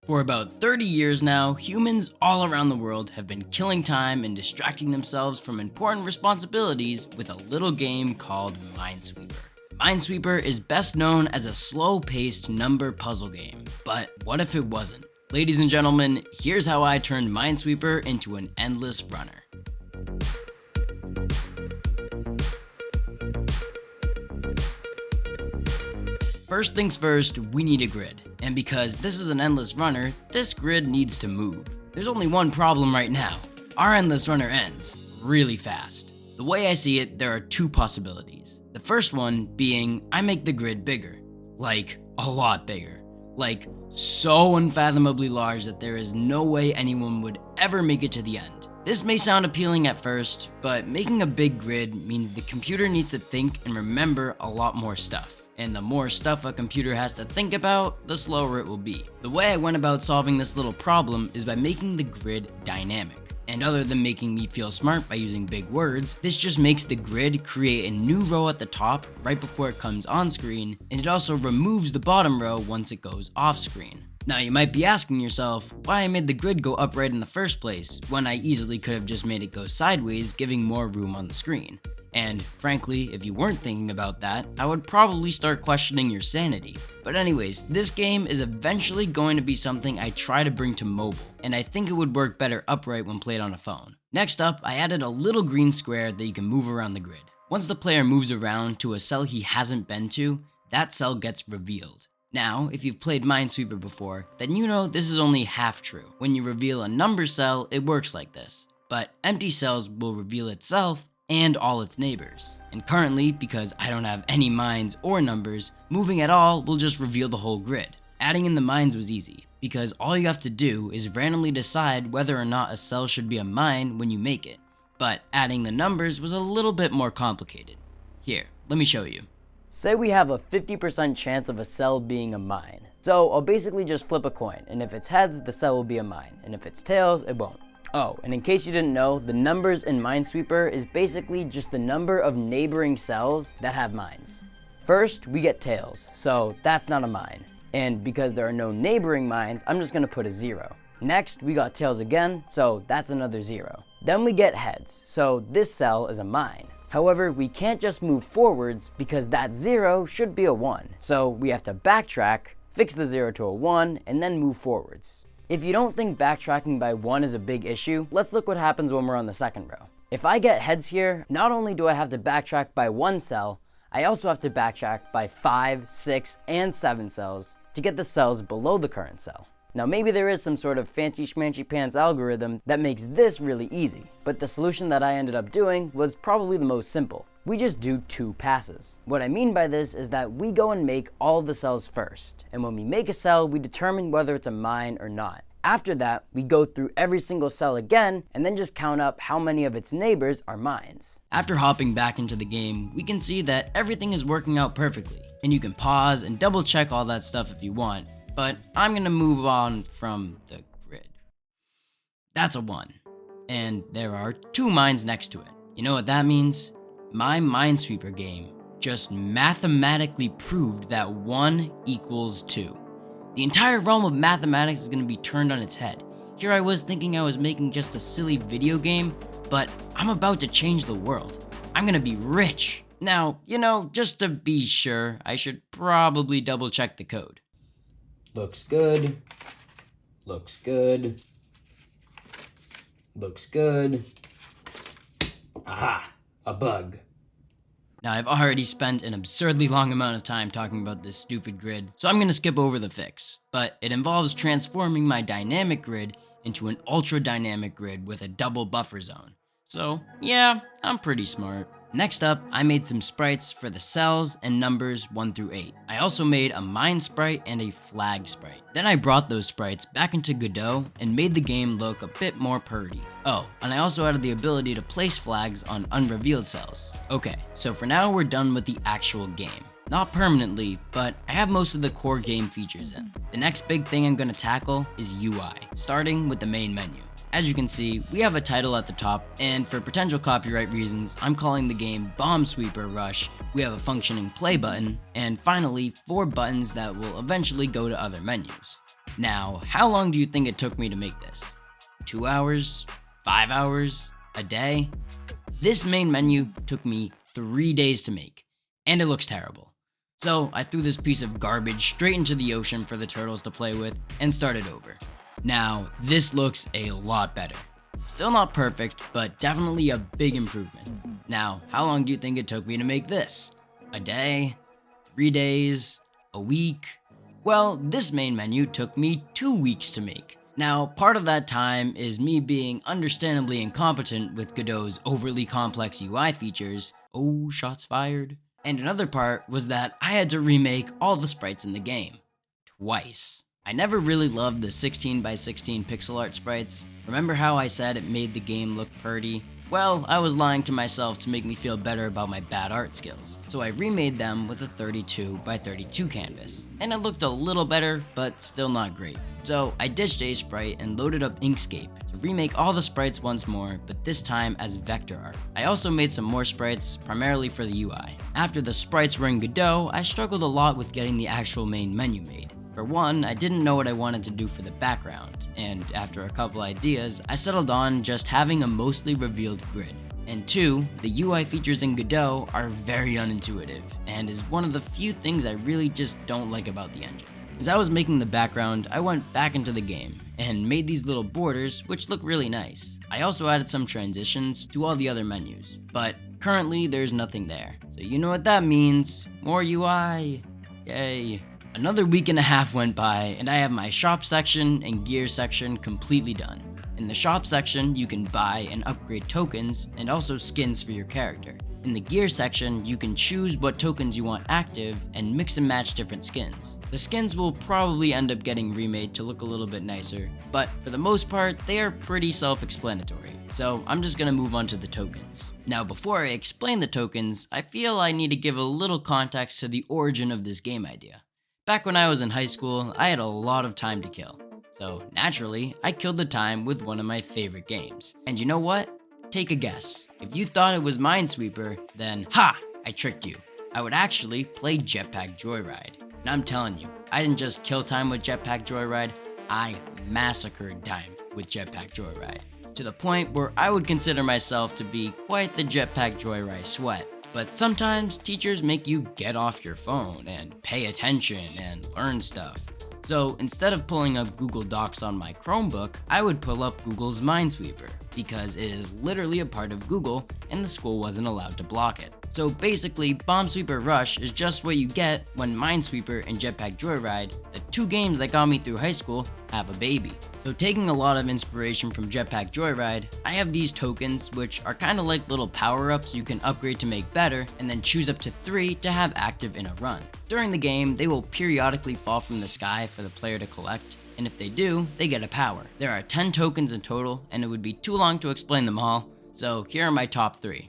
For about 30 years now, humans all around the world have been killing time and distracting themselves from important responsibilities with a little game called Minesweeper. Minesweeper is best known as a slow-paced number puzzle game, but what if it wasn't? Ladies and gentlemen, here's how I turned Minesweeper into an endless runner. First things first, we need a grid. And because this is an endless runner, this grid needs to move. There's only one problem right now. Our endless runner ends really fast. The way I see it, there are two possibilities. The first one being I make the grid bigger. Like, a lot bigger. Like, so unfathomably large that there is no way anyone would ever make it to the end. This may sound appealing at first, but making a big grid means the computer needs to think and remember a lot more stuff. And the more stuff a computer has to think about, the slower it will be. The way I went about solving this little problem is by making the grid dynamic. And other than making me feel smart by using big words, this just makes the grid create a new row at the top right before it comes on screen, and it also removes the bottom row once it goes off screen. Now you might be asking yourself why I made the grid go upright in the first place, when I easily could have just made it go sideways, giving more room on the screen. And frankly, if you weren't thinking about that, I would probably start questioning your sanity. But anyways, this game is eventually going to be something I try to bring to mobile, and I think it would work better upright when played on a phone. Next up, I added a little green square that you can move around the grid. Once the player moves around to a cell he hasn't been to, that cell gets revealed. Now, if you've played Minesweeper before, then you know this is only half true. When you reveal a number cell, it works like this. But empty cells will reveal itself and all its neighbors. And currently, because I don't have any mines or numbers, moving at all will just reveal the whole grid. Adding in the mines was easy, because all you have to do is randomly decide whether or not a cell should be a mine when you make it. But adding the numbers was a little bit more complicated. Here, let me show you. Say we have a 50% chance of a cell being a mine. So I'll basically just flip a coin, and if it's heads, the cell will be a mine, and if it's tails, it won't. Oh, and in case you didn't know, the numbers in Minesweeper is basically just the number of neighboring cells that have mines. First, we get tails, so that's not a mine. And because there are no neighboring mines, I'm just gonna put a 0. Next, we got tails again, so that's another 0. Then we get heads, so this cell is a mine. However, we can't just move forwards because that 0 should be a 1. So we have to backtrack, fix the 0 to a 1, and then move forwards. If you don't think backtracking by 1 is a big issue, let's look what happens when we're on the second row. If I get heads here, not only do I have to backtrack by 1 cell, I also have to backtrack by 5, 6, and 7 cells to get the cells below the current cell. Now maybe there is some sort of fancy schmancy pants algorithm that makes this really easy, but the solution that I ended up doing was probably the most simple. We just do 2 passes. What I mean by this is that we go and make all of the cells first, and when we make a cell, we determine whether it's a mine or not. After that, we go through every single cell again, and then just count up how many of its neighbors are mines. After hopping back into the game, we can see that everything is working out perfectly, and you can pause and double check all that stuff if you want, but I'm gonna move on from the grid. That's a 1, and there are 2 mines next to it. You know what that means? My Minesweeper game just mathematically proved that 1 equals 2. The entire realm of mathematics is going to be turned on its head. Here I was thinking I was making just a silly video game, but I'm about to change the world. I'm going to be rich. Now, just to be sure, I should probably double check the code. Looks good. Looks good. Looks good. Aha, a bug. Now I've already spent an absurdly long amount of time talking about this stupid grid, so I'm gonna skip over the fix. But it involves transforming my dynamic grid into an ultra dynamic grid with a double buffer zone. So yeah, I'm pretty smart. Next up, I made some sprites for the cells and numbers 1 through 8. I also made a mine sprite and a flag sprite. Then I brought those sprites back into Godot and made the game look a bit more purty. Oh, and I also added the ability to place flags on unrevealed cells. Okay, so for now we're done with the actual game. Not permanently, but I have most of the core game features in. The next big thing I'm gonna tackle is UI, starting with the main menu. As you can see, we have a title at the top, and for potential copyright reasons, I'm calling the game Bomb Sweeper Rush. We have a functioning play button, and finally, 4 buttons that will eventually go to other menus. Now, how long do you think it took me to make this? 2 hours? 5 hours? A day? This main menu took me 3 days to make, and it looks terrible. So I threw this piece of garbage straight into the ocean for the turtles to play with and started over. Now, this looks a lot better. Still not perfect, but definitely a big improvement. Now, how long do you think it took me to make this? A day? 3 days? A week? Well, this main menu took me 2 weeks to make. Now, part of that time is me being understandably incompetent with Godot's overly complex UI features. Oh, shots fired. And another part was that I had to remake all the sprites in the game. Twice. I never really loved the 16x16 pixel art sprites. Remember how I said it made the game look pretty? Well, I was lying to myself to make me feel better about my bad art skills. So I remade them with a 32x32 canvas. And it looked a little better, but still not great. So I ditched A-Sprite and loaded up Inkscape to remake all the sprites once more, but this time as vector art. I also made some more sprites, primarily for the UI. After the sprites were in Godot, I struggled a lot with getting the actual main menu made. For one, I didn't know what I wanted to do for the background, and after a couple ideas, I settled on just having a mostly revealed grid. And two, the UI features in Godot are very unintuitive, and is one of the few things I really just don't like about the engine. As I was making the background, I went back into the game, and made these little borders, which look really nice. I also added some transitions to all the other menus, but currently there's nothing there. So you know what that means, more UI, yay. Another week and a half went by, and I have my shop section and gear section completely done. In the shop section, you can buy and upgrade tokens, and also skins for your character. In the gear section, you can choose what tokens you want active, and mix and match different skins. The skins will probably end up getting remade to look a little bit nicer, but for the most part, they are pretty self-explanatory. So I'm just gonna move on to the tokens. Now, before I explain the tokens, I feel I need to give a little context to the origin of this game idea. Back when I was in high school, I had a lot of time to kill. So naturally, I killed the time with one of my favorite games. And you know what? Take a guess. If you thought it was Minesweeper, then ha! I tricked you. I would actually play Jetpack Joyride. And I'm telling you, I didn't just kill time with Jetpack Joyride, I massacred time with Jetpack Joyride. To the point where I would consider myself to be quite the Jetpack Joyride sweat. But sometimes teachers make you get off your phone and pay attention and learn stuff. So instead of pulling up Google Docs on my Chromebook, I would pull up Google's Minesweeper because it is literally a part of Google and the school wasn't allowed to block it. So basically, Bomb Sweeper Rush is just what you get when Minesweeper and Jetpack Joyride, the two games that got me through high school, have a baby. So taking a lot of inspiration from Jetpack Joyride, I have these tokens which are kind of like little power-ups you can upgrade to make better, and then choose up to 3 to have active in a run. During the game, they will periodically fall from the sky for the player to collect, and if they do, they get a power. There are 10 tokens in total, and it would be too long to explain them all, so here are my top 3.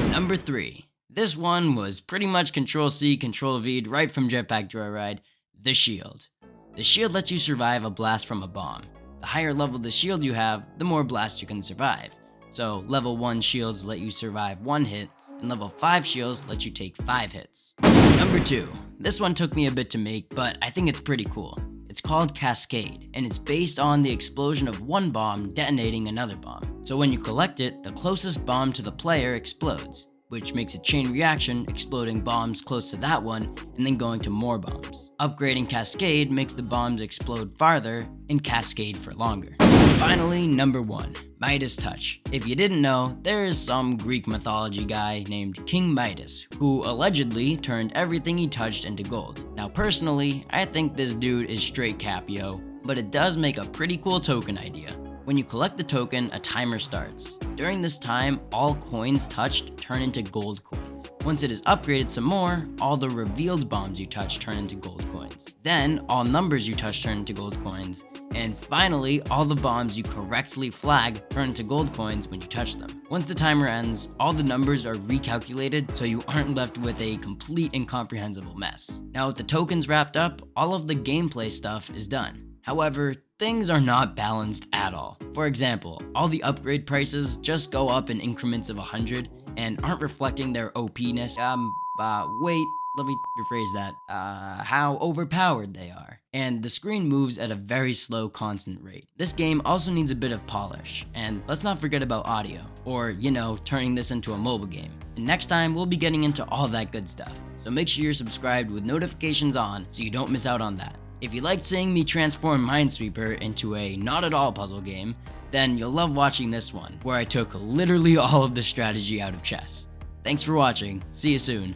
Number 3. This one was pretty much Control-C, Control-V'd right from Jetpack Joyride, the shield. The shield lets you survive a blast from a bomb. The higher level the shield you have, the more blasts you can survive. So level 1 shields let you survive 1 hit, and level 5 shields let you take 5 hits. Number 2. This one took me a bit to make, but I think it's pretty cool. It's called Cascade, and it's based on the explosion of one bomb detonating another bomb. So when you collect it, the closest bomb to the player explodes, which makes a chain reaction, exploding bombs close to that one, and then going to more bombs. Upgrading Cascade makes the bombs explode farther, and cascade for longer. Finally, number 1, Midas Touch. If you didn't know, there is some Greek mythology guy named King Midas, who allegedly turned everything he touched into gold. Now personally, I think this dude is straight Capio, but it does make a pretty cool token idea. When you collect the token, a timer starts. During this time, all coins touched turn into gold coins. Once it is upgraded some more, all the revealed bombs you touch turn into gold coins. Then, all numbers you touch turn into gold coins. And finally, all the bombs you correctly flag turn into gold coins when you touch them. Once the timer ends, all the numbers are recalculated so you aren't left with a complete incomprehensible mess. Now with the tokens wrapped up, all of the gameplay stuff is done. However, things are not balanced at all. For example, all the upgrade prices just go up in increments of 100 and aren't reflecting their OP-ness. wait, let me rephrase that. How overpowered they are. And the screen moves at a very slow, constant rate. This game also needs a bit of polish. And let's not forget about audio, or, turning this into a mobile game. And next time, we'll be getting into all that good stuff. So make sure you're subscribed with notifications on so you don't miss out on that. If you liked seeing me transform Minesweeper into a not at all puzzle game, then you'll love watching this one, where I took literally all of the strategy out of chess. Thanks for watching, see you soon.